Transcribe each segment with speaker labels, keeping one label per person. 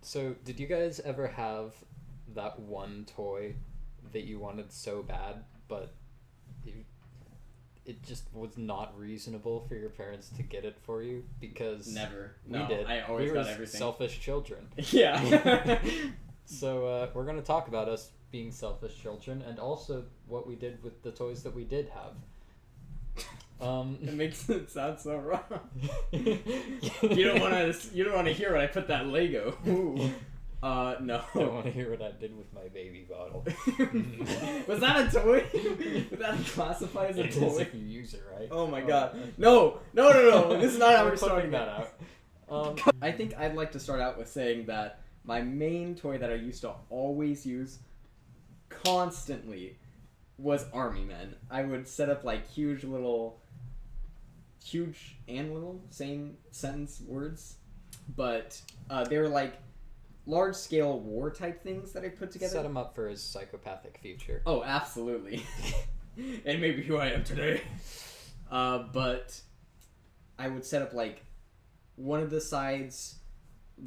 Speaker 1: So, did you guys ever have that one toy that you wanted so bad, but it, it just was not reasonable for your parents to get it for you? Because
Speaker 2: Never.
Speaker 1: we
Speaker 2: No,
Speaker 1: did.
Speaker 2: I always
Speaker 1: we were
Speaker 2: got everything.
Speaker 1: selfish children.
Speaker 2: Yeah.
Speaker 1: So we're going to talk about us being selfish children, and also what we did with the toys that we did have.
Speaker 2: It makes it sound so wrong. You don't want to. You don't want to hear when I put that Lego. Ooh. No.
Speaker 1: I don't want to hear what I did with my baby bottle.
Speaker 2: Was that a toy? Was that classified as a
Speaker 1: It
Speaker 2: toy?
Speaker 1: is if you use it right.
Speaker 2: Oh my god. No. This is not how we're starting
Speaker 1: that out.
Speaker 2: I think I'd like to start out with saying that my main toy that I used to always use constantly was Army Men. I would set up like huge and little, same sentence words, but they were like large scale war type things that I put together.
Speaker 1: Set him up for his psychopathic future.
Speaker 2: Oh, absolutely. And maybe who I am today. But I would set up like one of the sides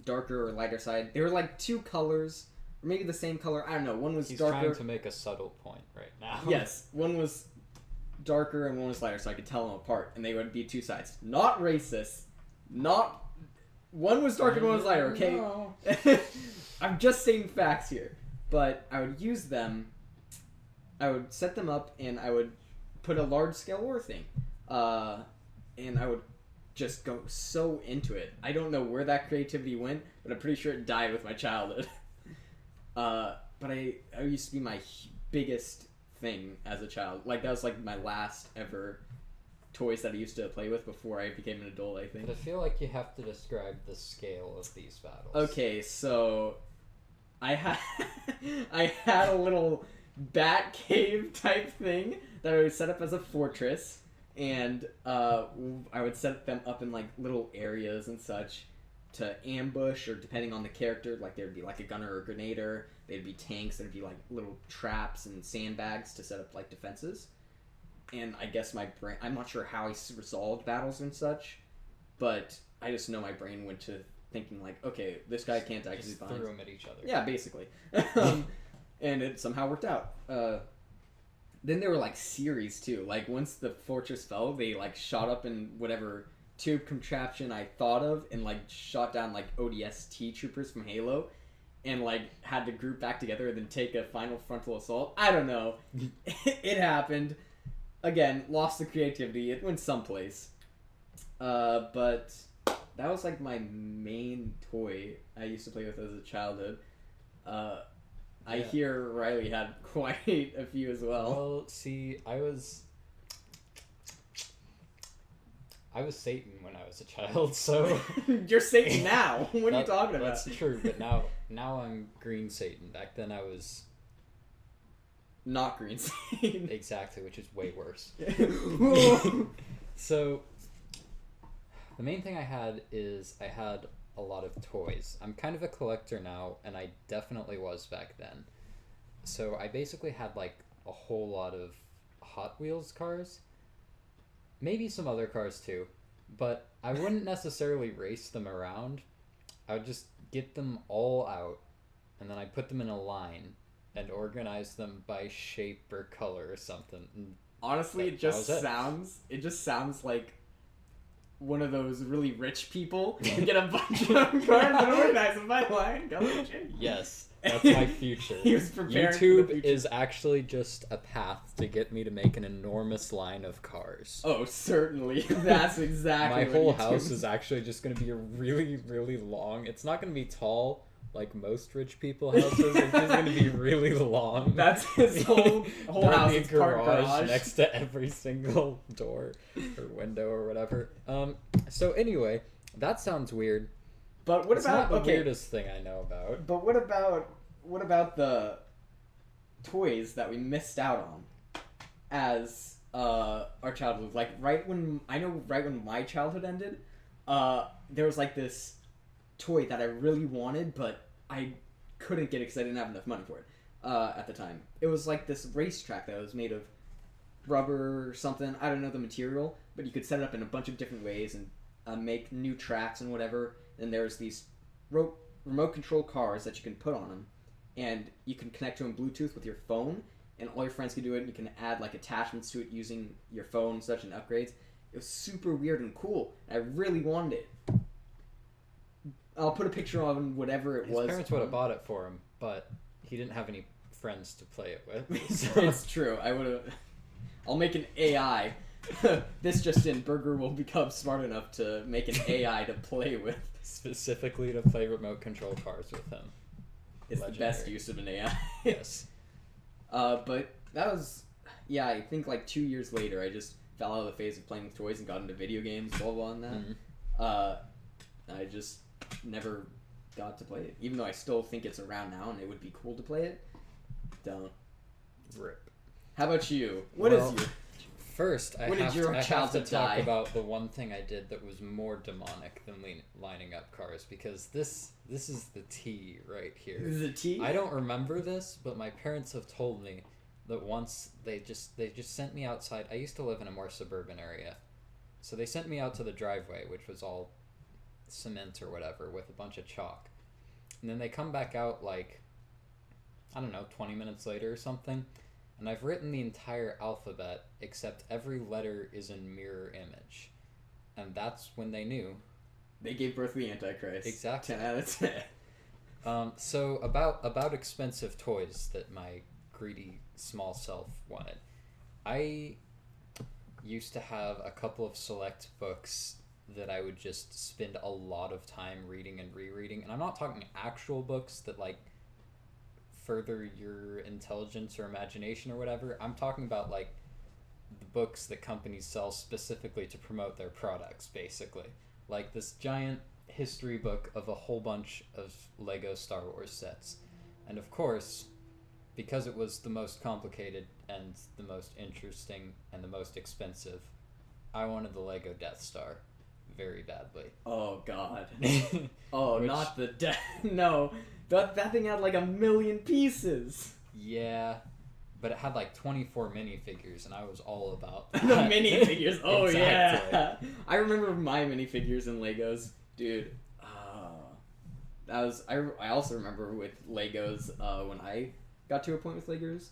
Speaker 2: darker or lighter side. They were like two colors, or maybe the same color. I don't know. One was
Speaker 1: He's
Speaker 2: darker.
Speaker 1: trying to make a subtle point right now.
Speaker 2: Yes, one was darker and one was lighter, so I could tell them apart, and they would be two sides. Not racist. Not one was darker and one was lighter. Okay,
Speaker 1: No.
Speaker 2: I'm just saying facts here. But I would use them. I would set them up, and I would put a large scale war thing, and I would just go so into it. I don't know where that creativity went, but I'm pretty sure it died with my childhood. But I used to be my biggest thing as a child. Like, that was like my last ever toys that I used to play with before I became an adult, I think.
Speaker 1: But I feel like you have to describe the scale of these battles.
Speaker 2: Okay, so I had a little bat cave type thing that I would set up as a fortress, and I would set them up in like little areas and such to ambush, or depending on the character, like there'd be like a gunner or a grenader, there'd be tanks, there'd be like little traps and sandbags to set up like defenses. And I guess my brain, I'm not sure how I resolved battles and such, but I just know my brain went to thinking like, okay, this guy can't die because he's behind.
Speaker 1: Threw them at each other.
Speaker 2: Yeah, basically. And it somehow worked out. Then there were like series too. Like once the fortress fell, they like shot up in whatever tube contraption I thought of and like shot down like ODST troopers from Halo, and like had to group back together and then take a final frontal assault. I don't know. It happened. Again, lost the creativity. It went someplace. But that was like my main toy I used to play with as a childhood. I hear Riley had quite a few as well.
Speaker 1: Well, see, I was Satan when I was a child, so
Speaker 2: You're Satan now. What are you talking about?
Speaker 1: That's true, but now I'm green Satan. Back then I was
Speaker 2: not green Satan.
Speaker 1: exactly, which is way worse. So the main thing I had a lot of toys. I'm kind of a collector now, and I definitely was back then. So I basically had like a whole lot of Hot Wheels cars, maybe some other cars too, but I wouldn't necessarily race them around. I would just get them all out, and then I put them in a line and organize them by shape or color or something. And
Speaker 2: honestly, it just sounds like one of those really rich people who get a bunch of cars and organize them by line, color, shape.
Speaker 1: Yes, that's my future.
Speaker 2: He was preparing for the
Speaker 1: YouTube
Speaker 2: future.
Speaker 1: is actually just a path to get me to make an enormous line of cars.
Speaker 2: Oh, certainly. That's exactly
Speaker 1: My
Speaker 2: what
Speaker 1: whole
Speaker 2: YouTube
Speaker 1: house is actually just going to be a really, really long. It's not going to be tall like most rich people houses. It's just going to be really long.
Speaker 2: That's his whole
Speaker 1: There'll
Speaker 2: house.
Speaker 1: be a
Speaker 2: It's part garage.
Speaker 1: next to every single door or window or whatever. So anyway, that sounds weird.
Speaker 2: But what
Speaker 1: It's
Speaker 2: about
Speaker 1: not the weirdest thing I know about.
Speaker 2: But what about the toys that we missed out on as our childhood? Like right when my childhood ended, there was like this toy that I really wanted, but I couldn't get it because I didn't have enough money for it at the time. It was like this racetrack that was made of rubber or something. I don't know the material, but you could set it up in a bunch of different ways and make new tracks and whatever. And there's these rope remote control cars that you can put on them, and you can connect to them Bluetooth with your phone, and all your friends can do it. And you can add like attachments to it using your phone and such and upgrades. It was super weird and cool. I really wanted it. I'll put a picture on whatever it was.
Speaker 1: His parents would have bought it for him, but he didn't have any friends to play it with. So.
Speaker 2: It's true. I would have. I'll make an AI. This just in, Burger will become smart enough to make an AI to play with.
Speaker 1: Specifically to play remote control cars with him.
Speaker 2: It's legendary. The best use of an AI.
Speaker 1: Yes.
Speaker 2: But that was, yeah, I think like 2 years later, I just fell out of the phase of playing with toys and got into video games, blah, blah, and that.
Speaker 1: Mm-hmm.
Speaker 2: I just never got to play it. Even though I still think it's around now and it would be cool to play it. Don't.
Speaker 1: Rip.
Speaker 2: How about you? What is your...
Speaker 1: First, I
Speaker 2: When
Speaker 1: have
Speaker 2: did your
Speaker 1: to
Speaker 2: childhood
Speaker 1: talk
Speaker 2: die?
Speaker 1: about the one thing I did that was more demonic than lining up cars, because this is the tea right here.
Speaker 2: This is a tea?
Speaker 1: I don't remember this, but my parents have told me that once they just sent me outside. I used to live in a more suburban area, so they sent me out to the driveway, which was all cement or whatever with a bunch of chalk, and then they come back out like, I don't know, 20 minutes later or something, and I've written the entire alphabet except every letter is in mirror image, and that's when they knew.
Speaker 2: They gave birth to the Antichrist.
Speaker 1: Exactly.
Speaker 2: 10 out of 10.
Speaker 1: So about expensive toys that my greedy small self wanted. I used to have a couple of select books that I would just spend a lot of time reading and rereading, and I'm not talking actual books that like further your intelligence or imagination or whatever. I'm talking about like the books that companies sell specifically to promote their products, basically. Like this giant history book of a whole bunch of Lego Star Wars sets. And of course, because it was the most complicated and the most interesting and the most expensive, I wanted the Lego Death Star very badly.
Speaker 2: Oh god. Oh,
Speaker 1: Which-
Speaker 2: not the death. No. That thing had like 1 million pieces.
Speaker 1: Yeah, but it had like 24 minifigures, and I was all about
Speaker 2: The
Speaker 1: that.
Speaker 2: minifigures. Oh,
Speaker 1: Exactly.
Speaker 2: yeah. I remember my minifigures in Legos. Dude. That was... I also remember with Legos, when I got to a point with Legos,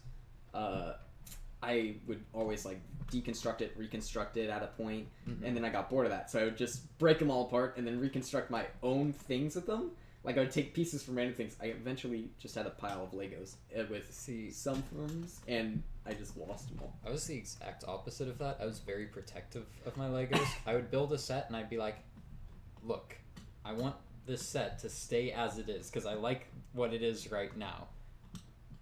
Speaker 2: I would always like deconstruct it, reconstruct it at a point, and then I got bored of that. So I would just break them all apart and then reconstruct my own things with them. Like, I would take pieces from random things. I eventually just had a pile of Legos with some forms, and I just lost them all.
Speaker 1: I was the exact opposite of that. I was very protective of my Legos. I would build a set, and I'd be like, look, I want this set to stay as it is, because I like what it is right now.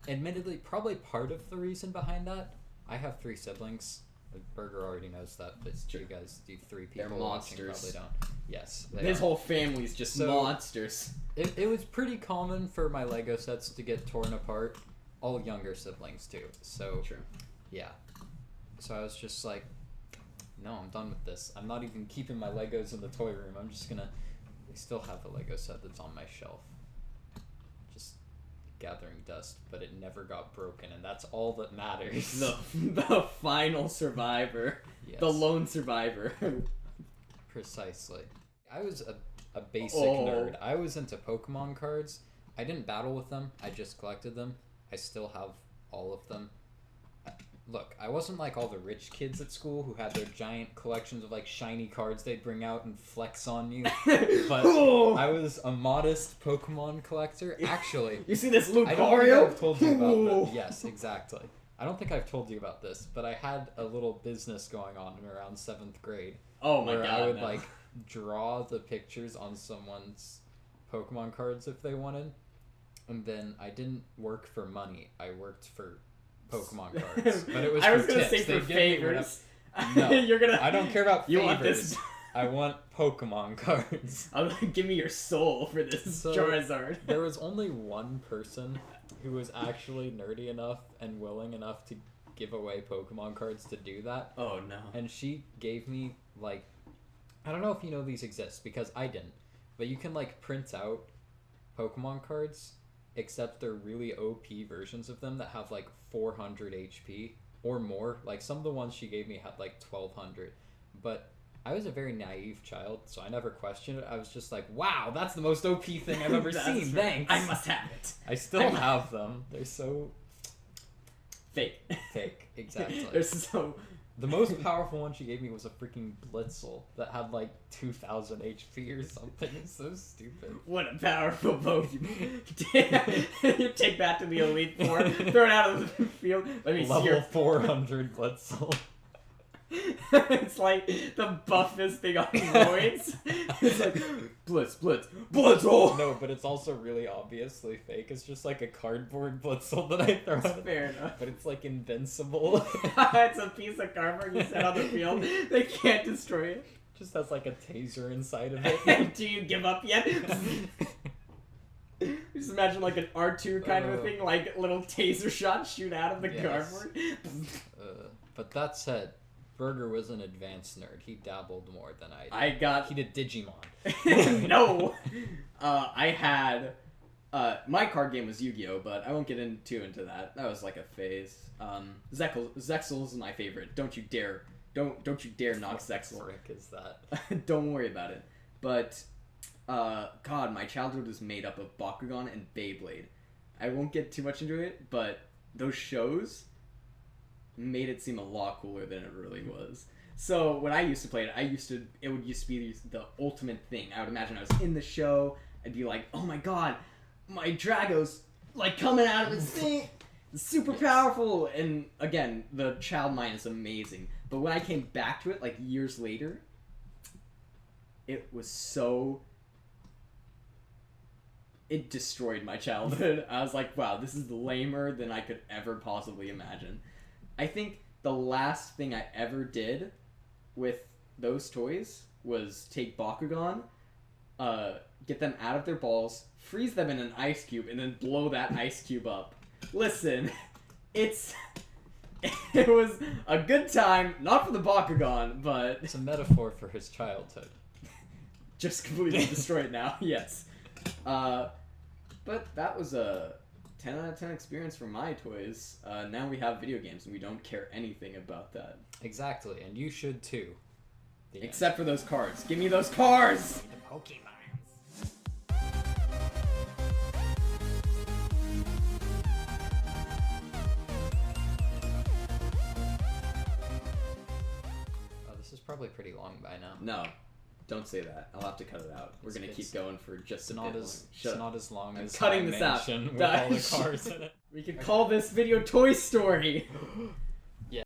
Speaker 1: Admittedly, probably part of the reason behind that, I have 3 siblings. Burger already knows that, but you guys, you 3 people
Speaker 2: They're
Speaker 1: watching
Speaker 2: monsters.
Speaker 1: probably don't. Yes.
Speaker 2: His whole family's just
Speaker 1: So-
Speaker 2: monsters.
Speaker 1: It was pretty common for my Lego sets to get torn apart. All younger siblings too. So
Speaker 2: True.
Speaker 1: yeah. So I was just like, no, I'm done with this. I'm not even keeping my Legos in the toy room. I'm just gonna... I still have a Lego set that's on my shelf. Just gathering dust, but it never got broken, and that's all that matters.
Speaker 2: The final survivor.
Speaker 1: Yes.
Speaker 2: The lone survivor.
Speaker 1: Precisely. I was a basic
Speaker 2: Oh.
Speaker 1: nerd. I was into Pokemon cards. I didn't battle with them. I just collected them. I still have all of them. Look, I wasn't like all the rich kids at school who had their giant collections of like shiny cards they'd bring out and flex on you. But
Speaker 2: Oh.
Speaker 1: I was a modest Pokemon collector. Actually,
Speaker 2: You see this Lucario?
Speaker 1: I don't think I've told you about this. Yes, exactly. I don't think I've told you about this, but I had a little business going on in around 7th grade.
Speaker 2: Oh my
Speaker 1: where
Speaker 2: god.
Speaker 1: I would
Speaker 2: no.
Speaker 1: like draw the pictures on someone's Pokemon cards if they wanted, and then I didn't work for money. I worked for Pokemon cards, but it was.
Speaker 2: I was
Speaker 1: for
Speaker 2: gonna
Speaker 1: tips.
Speaker 2: say for
Speaker 1: They'd give me
Speaker 2: favors.
Speaker 1: No,
Speaker 2: You're gonna.
Speaker 1: I don't care about
Speaker 2: You
Speaker 1: favors.
Speaker 2: want this?
Speaker 1: I want Pokemon cards.
Speaker 2: I'm like, give me your soul for this
Speaker 1: So-
Speaker 2: Charizard.
Speaker 1: There was only one person who was actually nerdy enough and willing enough to give away Pokemon cards to do that,
Speaker 2: Oh no.
Speaker 1: and she gave me like, I don't know if you know these exist because I didn't, but you can like print out Pokemon cards, except they're really OP versions of them that have like 400 HP or more. Like some of the ones she gave me had like 1200, but I was a very naive child, so I never questioned it. I was just like, wow, that's the most OP thing I've ever seen. Thanks.
Speaker 2: I must have it.
Speaker 1: I still have them. They're so
Speaker 2: fake.
Speaker 1: fake. Exactly.
Speaker 2: They're so...
Speaker 1: The most powerful one she gave me was a freaking Blitzel that had like 2,000 HP or something. It's so stupid.
Speaker 2: What a powerful Pokemon. You take that to the Elite Four, throw it out of the field. Let me see
Speaker 1: Level
Speaker 2: your
Speaker 1: 400 Blitzel.
Speaker 2: It's like the buffest thing on roids. It's like, Blitzel!
Speaker 1: No, but it's also really obviously fake. It's just like a cardboard Blitzel that I throw out.
Speaker 2: Fair enough.
Speaker 1: But it's like invincible.
Speaker 2: It's a piece of cardboard you set on the field. They can't destroy it.
Speaker 1: Just has like a taser inside of it.
Speaker 2: Do you give up yet? Just imagine like an R2 kind of a thing, like little taser shots shoot out of the cardboard.
Speaker 1: But that said, Burger was an advanced nerd. He dabbled more than I did. He did Digimon.
Speaker 2: No! I had... my card game was Yu-Gi-Oh, but I won't get into that. That was like a phase. Zexal is my favorite. Don't you dare knock Zexal.
Speaker 1: What the frick is that?
Speaker 2: Don't worry about it. But, God, my childhood was made up of Bakugan and Beyblade. I won't get too much into it, but those shows made it seem a lot cooler than it really was. So when I used to play it, it would used to be the ultimate thing. I would imagine I was in the show, I'd be like, oh my god, my Drago's like coming out of its thing, it's super powerful, and again, the child mind is amazing. But when I came back to it, like years later, it was so... It destroyed my childhood. I was like, wow, this is lamer than I could ever possibly imagine. I think the last thing I ever did with those toys was take Bakugan, get them out of their balls, freeze them in an ice cube, and then blow that ice cube up. Listen, it was a good time, not for the Bakugan, but...
Speaker 1: It's a metaphor for his childhood.
Speaker 2: Just completely destroyed now, yes. But that was a 10 out of 10 experience for my toys. Now we have video games, and we don't care anything about that.
Speaker 1: Exactly, and you should too.
Speaker 2: Except for those cards. Give me those cards!
Speaker 1: The Pokemon. Oh, this is probably pretty long by now.
Speaker 2: No. Don't say that. I'll have to cut it out. We're gonna keep going for just a bit.
Speaker 1: It's not as long as
Speaker 2: cutting this out.
Speaker 1: with all the cars in it.
Speaker 2: We could call this video Toy Story.